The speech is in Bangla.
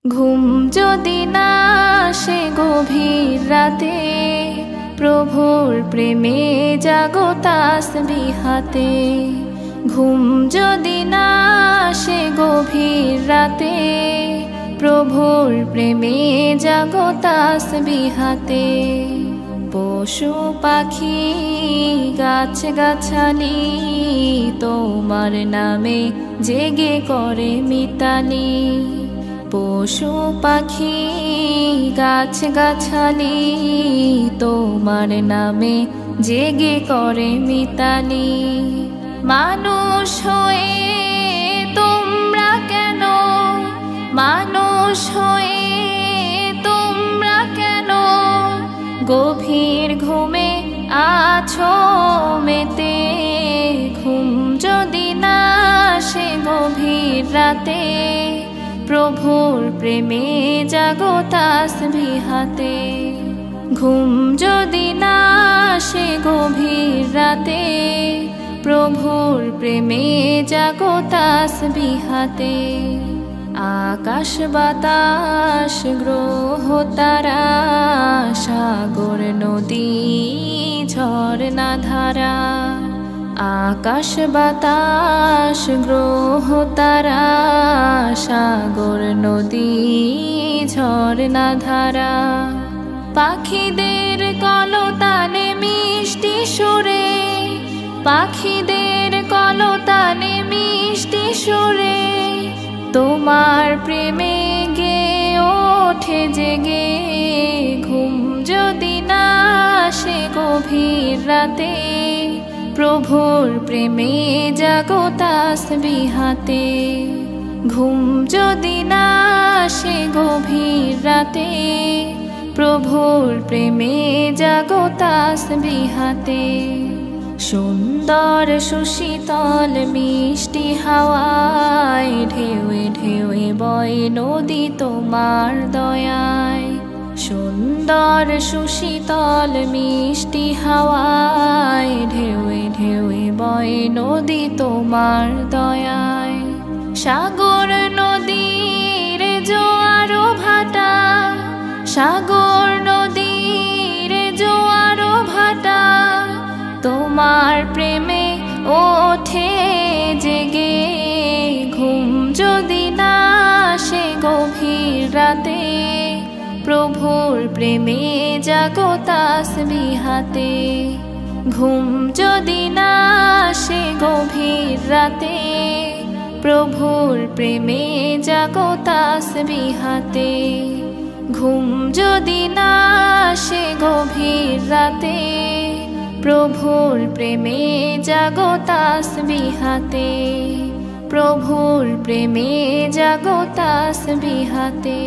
ঘুম যদি না আসে গভীর রাতে, প্রভুর প্রেমে জাগো তাসবিহ হাতে। ঘুম যদি না আসে গভীর রাতে, প্রভুর প্রেমে জাগো তাসবিহ হাতে। পশু পাখি গাছ গাছালি তোমার নামে জেগে করে মিতালি। পশু পাখি গাছ গাছালি তোমার নামে জেগে করে মিতালি। মানুষ হয়ে তোমরা কেন, মানুষ হয়ে তোমরা কেন গভীর ঘুমে আছো মেতে। ঘুম যদি না আসে গভীর রাতে, প্রভুর প্রেমে জাগো তাসবিহ হাতে। ঘুম যদি না আসে গভীর রাতে, প্রভুর প্রেমে জাগো তাসবিহ হাতে। আকাশ বাতাস গ্রহ তারা, সাগর নদী ঝরনা ধারা। আকাশ বাতাস গ্রহ তারা, সাগর নদী ঝরনা ধারা। পাখিদের কলতানে মিষ্টি সুরে, পাখিদের কলতানে মিষ্টি সুরে তোমার প্রেমে গে ওঠে জেগে। ঘুম যদি না আসে গভীর রাতে, প্রভুর প্রেমে জাগো তাসবিহ হাতে। ঘুম যদি না আসে গভীর রাতে, প্রভুর প্রেমে জাগো তাসবিহ হাতে। সুন্দর সুশীতল মিষ্টি হাওয়ায় ঢেউয়ে ঢেউয়ে বয় নদী তোমার দয়ায়। সুন্দর সুশীতল মিষ্টি হাওয়ায় ঢেউয়ে ঢেউয়ে বয় নদী তোমার দয়ায়। সাগর নদীর জোয়ারো ভাটা, সাগর নদীর জোয়ারো ভাটা তোমার প্রেমে ওঠে জেগে। ঘুম যদি না আসে গভীর রাতে, প্রভুর প্রেমে জাগো তাসবিহ হাতে। ঘুম যদি না আসে গভীর রাতে, প্রভুর প্রেমে জাগো তাসবিহ হাতে। ঘুম যদি না আসে গভীর রাতে, প্রভুর প্রেমে জাগো তাসবিহ হাতে। প্রভুর প্রেমে জাগো তাসবিহ হাতে।